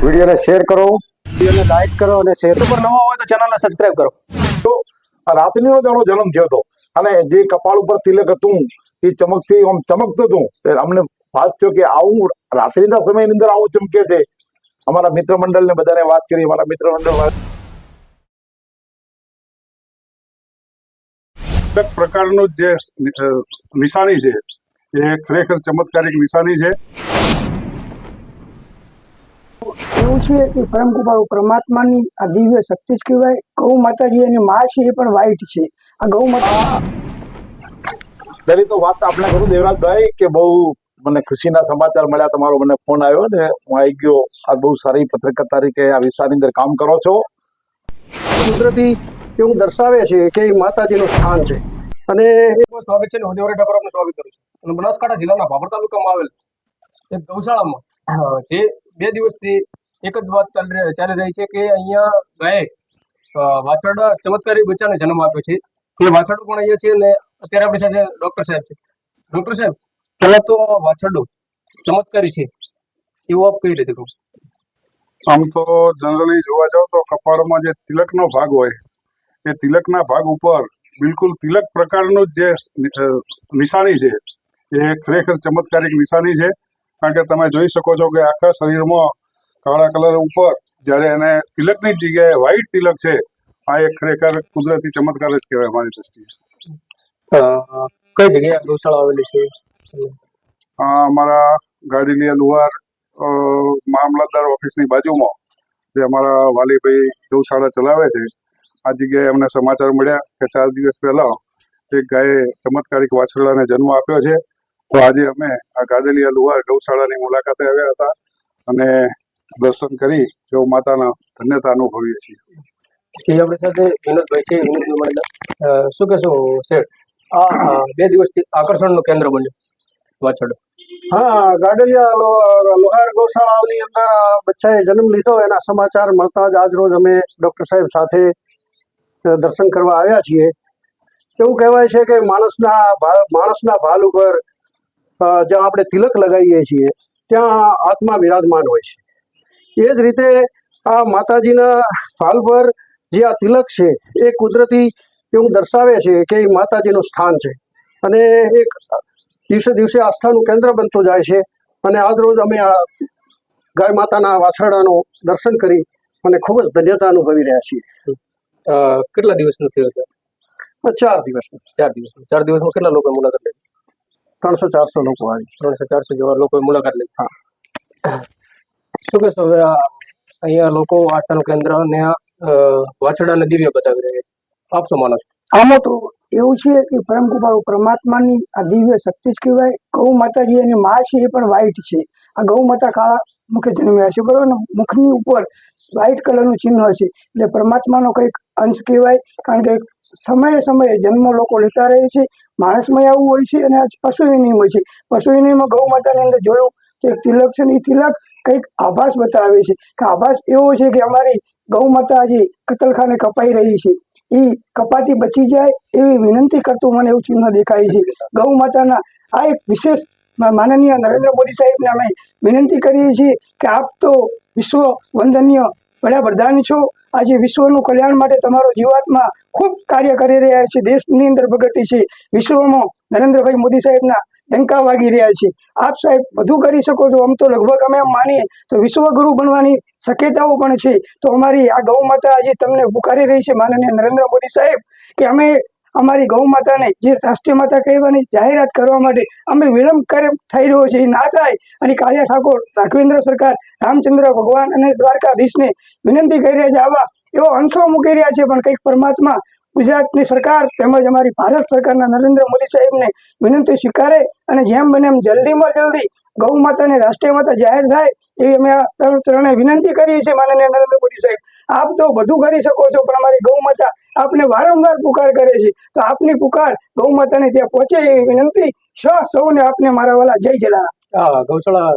વિડીયોને શેર કરો, વિડીયોને લાઈક કરો અને શેર પર નવા હોય તો ચેનલને સબસ્ક્રાઇબ કરો. તો આ રાતનો દાડો જન્મ થયો હતો અને જે કપાળ ઉપર તિલક હતું એ ચમકતી આમ ચમકતું હતું. અમને ભાસ થયો કે આવું રાત્રિના સમયની અંદર આવું ચમકે છે. અમારા મિત્ર મંડળને બધાને વાત કરી. અમારા મિત્ર મંડળ દરેક પ્રકારનું જે નિશાની છે એ ખરેખર ચમત્કારિક નિશાની છે. એવું છે કે પરમ કૃપાળુ પરમાત્માની આ દિવ્ય શક્તિ જ કહેવાય. ગૌ માતાજી અને મા છે એ પણ વ્હાઈટ છે. આ ગૌ માતા પહેલી તો વાત આપણે કરું દેવરાજભાઈ કે બહુ મને ખુશીના સમાચાર મળ્યા. તમારો મને ફોન આવ્યો ને હું આવી ગયો. આ બહુ સારી પત્રકાર તરીકે આ વિસ્તારની અંદર કામ કરો છો. કુદરતી એવું દર્શાવે છે કે એ માતાજીનું સ્થાન છે. અને સ્વાગત છે ને હું દેવરા ઠાકોર આપનું સ્વાગત કરું છું. અને બનાસકાંઠા જિલ્લાના ભાભર તાલુકામાં આવેલ એક ગૌશાળામાં જે 2 દિવસથી એક જ વાત ચાલી રહી છે કે અહીંયા ગાયે વાછરડા ચમત્કારી બચ્ચાને જન્મ આપ્યો છે. એ વાછરડું પણ અહીંયા છે ને અત્યારે આપણી સાથે ડોક્ટર સાહેબ છે. ડોક્ટર સાહેબ, પહેલા તો વાછરડું ચમત્કારી છે એવું આપ કઈ રીતે કહો? આમ તો જનરલી જોવા જાવ તો કપાળમાં જે તિલકનો ભાગ હોય એ તિલકના ભાગ ઉપર બિલકુલ તિલક પ્રકારનું જે નિશાની છે એ ખરેખર ચમત્કારિક નિશાની છે. કારણ કે તમે જોઈ શકો છો કે આખા શરીરમાં કાળા કલર ઉપર જ્યારે એને તિલકની જગ્યાએ વ્હાઈટ તિલક છે. આ એક ખરેખર કુદરતી ચમત્કાર જ કહેવાય મારી દ્રષ્ટિએ. કઈ જગ્યાએ ગૌશાળા આવેલી છે? અમારા ગાડીલિયા લુહાર મામલતદાર ઓફિસની બાજુમાં જે અમારા વાલીભાઈ ગૌશાળા ચલાવે છે. આ જગ્યાએ અમને સમાચાર મળ્યા કે 4 દિવસ પહેલા એક ગાયે ચમત્કારિક વાછરડાને જન્મ આપ્યો છે. તો આજે અમે આ ગાડલિયા લુહાર ગૌશાળાની મુલાકાતે આવ્યા હતા અને દર્શન કરી ગૌ માતાના ધન્યતા અનુભવીએ છીએ. આપણી સાથે વિનોદભાઈ છે. વિનોદભાઈ, શું કહેશો શેઠ, આ 2 દિવસથી આકર્ષણનું કેન્દ્ર બન્યું વાછરડું? હા, ગાડલિયા લોહાર ગૌશાળાની અંદર આ બચ્ચાએ જન્મ લીધો એના સમાચાર મળતા જ આજ રોજ અમે ડૉક્ટર સાહેબ સાથે દર્શન કરવા આવ્યા છીએ. એવું કહેવાય છે કે માણસના ભાલ ઉપર જ્યાં આપણે તિલક લગાવીએ છીએ ત્યાં આત્મા વિરાજમાન હોય છે. એ જ રીતે આ માતાજીના ભાલ પર જે આ તિલક છે એ કુદરતી એવું દર્શાવે છે કે એ માતાજીનું સ્થાન છે અને એક દિવસે દિવસે આસ્થાનું કેન્દ્ર બનતું જાય છે. અને આજ રોજ અમે આ ગાય માતાના વાછરડાનું દર્શન કરી અને ખૂબ જ ધન્યતા અનુભવી રહ્યા છીએ. કેટલા દિવસનું થયું હતું? 4 દિવસનું. 4 દિવસનું. 4 દિવસમાં કેટલા લોકો મુલાકાત લીધી? 300-400 લોકો આવી. 300-400 જેવા લોકોએ મુલાકાત લીધી. હા. શું કહેશો હવે અહીંયા લોકો આસ્થાનું કેન્દ્ર અને વાછરડાને દિવ્ય બતાવી રહ્યા છે, આપ શું માનો છો? આમાં તો એવું છે કે પરમ કૃપાળુ પરમાત્માની આ દિવ્ય શક્તિ જ કહેવાય. ગૌ માતાજી અને મા છે એ પણ વ્હાઈટ છે. આ ગૌ માતા કાળા મુખે જન્મ્યા છે, બરોબર ને? મુખની ઉપર વ્હાઈટ કલરનું ચિહ્ન છે એટલે પરમાત્માનો કંઈક અંશ કહેવાય. કારણ કે સમયે સમયે જન્મ લોકો લેતા રહે છે. માણસમાં આવું હોય છે અને આ પશુ યોનિમાં હોય છે. પશુ યોનિમાં ગૌ માતાની અંદર જોયું તો એક તિલક છે ને એ તિલક કંઈક આભાસ બતાવે છે કે આભાસ એવો છે કે અમારી ગૌ માતા જે કતલખાને કપાઈ રહી છે એ કપાતી બચી જાય એવી વિનંતી કરતું મને એવું ચિહ્ન દેખાય છે. ગૌ માતાના આ એક વિશેષ માનનીય નરેન્દ્ર મોદી સાહેબને અમે વિનંતી કરીએ છીએ કે આપ તો વિશ્વ વંદનીય વડાપ્રધાન છો. આજે વિશ્વનું કલ્યાણ માટે તમારો જીવાત્મા ખૂબ કાર્ય કરી રહ્યા છે. દેશની અંદર પ્રગતિ છે. વિશ્વમાં નરેન્દ્રભાઈ મોદી સાહેબના ડંકા વાગી રહ્યા છે. આપ સાહેબ વધુ કરી શકો છો. આમ તો લગભગ અમે એમ માનીએ તો વિશ્વગુરુ બનવાની શક્યતાઓ પણ છે. તો અમારી આ ગૌ માતા આજે તમને પુકારી રહી છે માનનીય નરેન્દ્ર મોદી સાહેબ કે અમે અમારી ગૌ માતાને જે રાષ્ટ્રીય માતા કહેવાની જાહેરાત કરવા માટે અમે વિલંબ થઈ રહ્યો છે એ ના થાય. અને કાળિયા ઠાકોર, રાઘવેન્દ્ર સરકાર, રામચંદ્ર ભગવાન અને દ્વારકાધીશને વિનંતી કરી રહ્યા છે. આવા એવો અંશો મૂકી રહ્યા છે પણ કંઈક પરમાત્મા ગુજરાતની સરકાર તેમજ અમારી ભારત સરકારના નરેન્દ્ર મોદી સાહેબને વિનંતી સ્વીકારે અને જેમ બને એમ જલ્દીમાં જલ્દી ગૌ માતાને રાષ્ટ્રીય માતા જાહેર થાય એવી અમે આ ચરણે વિનંતી કરીએ છીએ માનનીય નરેન્દ્ર મોદી સાહેબ. આપ તો બધું કરી શકો છો પણ અમારી ગૌ માતા આપને વારંવાર પુકાર કરે છે. તો આપની પુકાર ગૌ માતાને ત્યાં પહોંચે એવી વિનંતી સૌને આપને મારા વાલા જય જલારામ. ગૌશાળા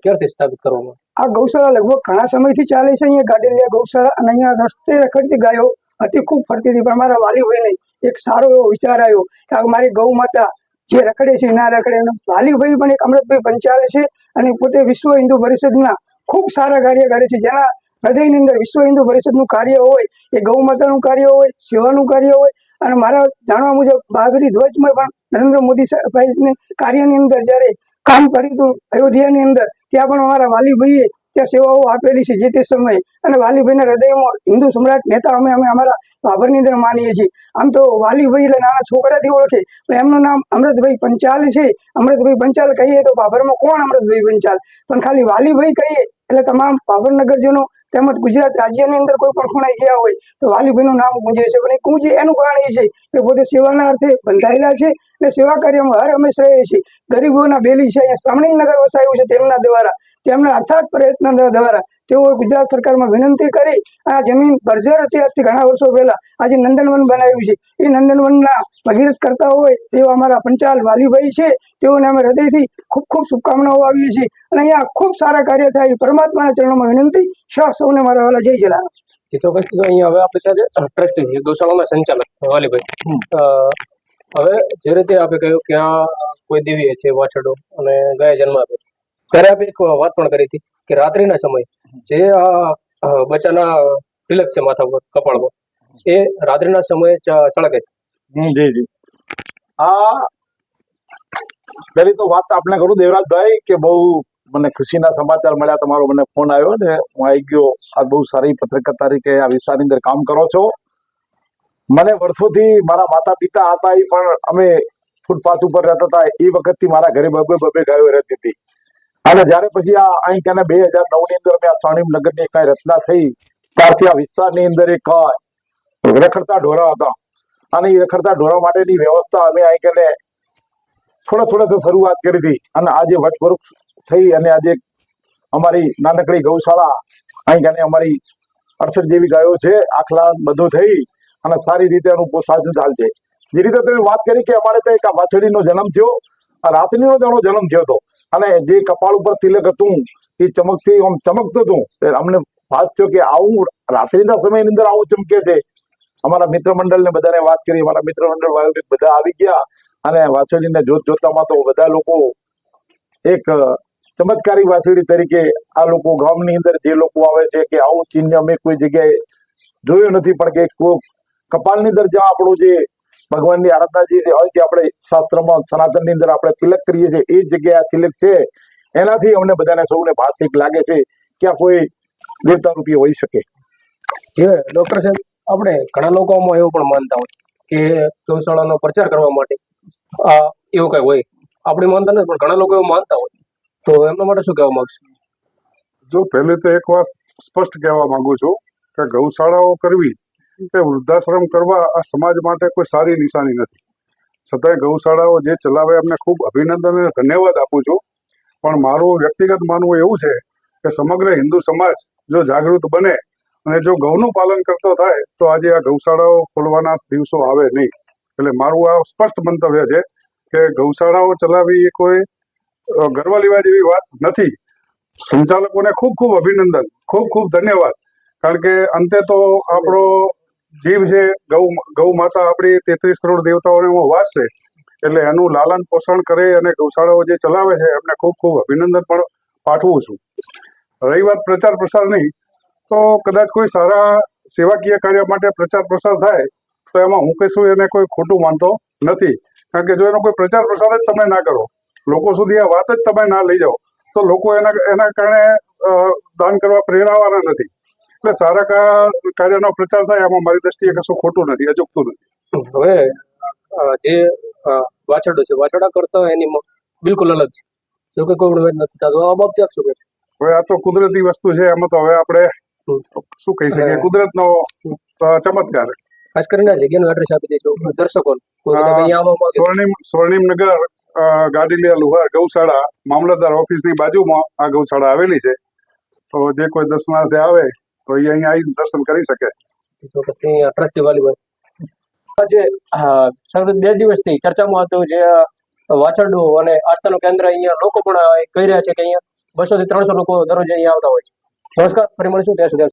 ક્યારથી સ્થાપિત કરવામાં? આ ગૌશાળા લગભગ ઘણા સમયથી ચાલે છે. અહીંયા ગાડલિયા ગૌશાળા અને અહીંયા રસ્તે રખડતી ગાયો હતી, ખૂબ ફરતી હતી. પણ મારા વાલીભાઈને એક સારો એવો વિચાર આવ્યો કે મારી ગૌ માતા જે રખડે છે ના રખડે. વાલીભાઈ પણ એક અમૃતભાઈ પંચાલ છે અને પોતે વિશ્વ હિન્દુ પરિષદના ખૂબ સારા કાર્ય કરે છે. જેના હૃદયની અંદર વિશ્વ હિન્દુ પરિષદનું કાર્ય હોય, એ ગૌ માતાનું કાર્ય હોય, સેવાનું કાર્ય હોય, અને મારા જાણવા મુજબ બાબરી ધ્વજમાં પણ નરેન્દ્ર મોદી સાહેબના કાર્યની અંદર જ્યારે કામ કર્યું હતું અયોધ્યાની અંદર, ત્યાં પણ અમારા વાલીભાઈએ ત્યાં સેવાઓ આપેલી છે જે તે સમયે. અને વાલીભાઈના હૃદયમાં હિન્દુ સમ્રાટ નેતા અમે અમારા બાબરની અંદર માનીએ છીએ. આમ તો વાલીભાઈ એટલે નાના છોકરાથી ઓળખે, પણ એમનું નામ અમૃતભાઈ પંચાલ છે. અમૃતભાઈ પંચાલ કહીએ તો બાબરમાં કોણ અમૃતભાઈ પંચાલ, પણ ખાલી વાલીભાઈ કહીએ એટલે તમામ બાબર નગરજનો તેમજ ગુજરાત રાજ્યની અંદર કોઈ પણ ખૂણાઈ ગયા હોય તો વાલીભાઈનું નામ ગુંજે છે. પણ એ ગુંજે એનું કારણ એ છે કે પોતે સેવાના અર્થે બંધાયેલા છે અને સેવા કાર્યમાં હર હંમેશ રહે છે. ગરીબોના બેલી છે, અહીંયા શ્રામણીનગર વસાયું છે તેમના દ્વારા, તેમના અર્થાત પ્રયત્ન દ્વારા તેઓ ગુજરાત સરકારમાં વિનંતી કરી આ જમીન બર્જર હતી આજથી ઘણા વર્ષો પહેલા આજે નંદનવન બનાવ્યું છે. એ નંદનવનના ભગીરથ કરતા હોય તેવા અમારા પંચાલ વાલીભાઈ છે, તેઓને અમે હૃદયથી ખૂબ ખૂબ શુભકામનાઓ આપીએ છીએ. અને અહીંયા ખૂબ સારા કાર્ય થાય પરમાત્માના ચરણોમાં વિનંતી. સૌને મારા વાલા જય જલારામ. ચોક્કસ અહીંયા હવે આપણી સાથે ટ્રસ્ટી છે, ગૌશાળાના સંચાલક વાલીભાઈ. હવે જે રીતે આપણે કહ્યું કે આ કોઈ દેવી છે વાછરડો અને ગાય જન્મ આપે, ત્યારે આપણે એક વાત પણ કરી હતી કે રાત્રિના સમય જે આ બચ્ચાના તિલક છે માથા પર કપાળ પર, એ રાત્રિના સમયે ચળકે છે. જી જી. આ પહેલી તો વાત આપણે કરું દેવરાજભાઈ કે બહુ મને ખુશીના સમાચાર મળ્યા, તમારો મને ફોન આવ્યો ને હું આવી ગયો. આ બહુ સારી પત્રકાર તરીકે આ વિસ્તારની અંદર કામ કરો છો. મને વર્ષોથી મારા માતા પિતા હતા એ પણ અમે ફૂટપાથ ઉપર રહેતા હતા એ વખતથી મારા ઘરે બબે ગાયો રહેતી હતી. અને જયારે પછી આ અહીં કે 2009 ની અંદર મેં આ સ્વર્ણિમ નગરની કઈ રચના થઈ ત્યારથી આ વિસ્તારની અંદર એક રખડતા ઢોરા હતા અને એ રખડતા ઢોરા માટેની વ્યવસ્થા અમે અહીં કે થોડા શરૂઆત કરી હતી. અને આજે વટવૃક્ષ થઈ અને આજે અમારી નાનકડી ગૌશાળા અહીં કે અમારી 68 જેવી ગાયો છે, આખલા બધું થઈ અને સારી રીતે એનું પોષણ ચાલશે. જે રીતે તમે વાત કરી કે અમારે ત્યાં એક વાછડીનો જન્મ થયો, રાત્રિનો તેનો જન્મ થયો હતો અને જે કપાળ ઉપર તિલક હતું એ ચમકથી આમ ચમકતું હતું. અમને ભાસ થયો કે આવું રાત્રિના સમયની અંદર આવું ચમકે છે. અમારા મિત્ર મંડળને બધાને વાત કરી, અમારા મિત્ર મંડળ વાળા બધા આવી ગયા અને વાછડીને જોતામાં તો બધા લોકો એક ચમત્કારી વાછડી તરીકે આ લોકો ગામની અંદર જે લોકો આવે છે કે આવું ચિહ્ન અમે કોઈ જગ્યાએ જોયું નથી, પણ કે કપાળની અંદર જ્યાં આપણું જે ભગવાનની આરાધના જે હોય છે આપણે શાસ્ત્રમાં સનાતનની અંદર આપણે તિલક કરીએ છીએ એ જગ્યાએ આ તિલક છે. એનાથી અમને બધાને સૌને ભાષિક લાગે છે કે આ કોઈ દેવતા રૂપી હોઈ શકે. જે ડોક્ટર સાહેબ, આપણે ઘણા લોકો આમાં એવું પણ માનતા હોય કે ગૌશાળાનો પ્રચાર કરવા માટે એવું કઈ હોય. આપણે માનતા નથી પણ ઘણા લોકો એવું માનતા હોય, તો એમના માટે શું કહેવા માંગશો? જો પહેલે તો એક વાત સ્પષ્ટ કહેવા માંગુ છું કે ગૌશાળાઓ કરવી કે વૃદ્ધાશ્રમ કરવા આ સમાજ માટે કોઈ સારી નિશાની નથી. છતાંય ગૌશાળાઓ જે ચલાવે એમને ખૂબ અભિનંદન અને ધન્યવાદ આપું છું. પણ મારું વ્યક્તિગત માનવું એવું છે કે સમગ્ર હિન્દુ સમાજ જો જાગૃત બને અને જો ગૌનું પાલન કરતો થાય તો આજે આ ગૌશાળાઓ ખોલવાના દિવસો આવે નહીં. એટલે મારું આ સ્પષ્ટ મંતવ્ય છે કે ગૌશાળાઓ ચલાવવી એ કોઈ ગર્વ લેવા જેવી વાત નથી. સંચાલકોને ખૂબ ખૂબ અભિનંદન, ખૂબ ખૂબ ધન્યવાદ. કારણ કે અંતે તો આપણો જીવ છે, ગૌ માતા આપણી 33 કરોડ દેવતાઓને વાસ છે, એટલે એનું લાલન પોષણ કરે અને ગૌશાળાઓ જે ચલાવે છે એમને ખૂબ ખૂબ અભિનંદન પણ પાઠવું છું. રહી વાત પ્રચાર પ્રસારની, તો કદાચ કોઈ સારા સેવાકીય કાર્ય માટે પ્રચાર પ્રસાર થાય તો એમાં હું કહીશું એને કોઈ ખોટું માનતો નથી. કારણ કે જો એનો કોઈ પ્રચાર પ્રસાર જ તમે ના કરો, લોકો સુધી આ વાત જ તમે ના લઈ જાઓ, તો લોકો એના કારણે દાન કરવા પ્રેરાવાના નથી. એટલે સારા કાર્યનો પ્રચાર થાય એમાં મારી દ્રષ્ટિએ કશું ખોટું નથી, અચૂકતું નથી. હવે જે વાછરડો છે, વાછરડા કરતા એની બિલકુલ અલગ છે, જો કે કોઈ વેદ નથી થતો. આ બાબતે આપ શું કહે? હવે આ તો કુદરતી વસ્તુ છે, એમાં તો હવે આપણે શું કહી શકીએ, કુદરતનો ચમત્કાર. ખાસ કરીને જગ્યાનું એડ્રેસ આપી દેજો દર્શકોને. સ્વર્ણિમ નગર ગાડીલિયા લુહાર ગૌશાળા મામલતદાર ઓફિસની બાજુમાં આ ગૌશાળા આવેલી છે. તો જે કોઈ દર્શનાર્થે આવે તો એ અહીંયા આવી દર્શન કરી શકે. ટ્રસ્ટી વાલીભાઈ, જે સતત 2 દિવસથી ચર્ચામાં હતું જે વાછરડું અને આસ્થાનું કેન્દ્ર, અહીંયા લોકો પણ કહી રહ્યા છે કે અહીંયા 200 થી 300 લોકો દરરોજ અહીંયા આવતા હોય છે. નમસ્કાર, ફરી મળીશું ત્યાં સુધી.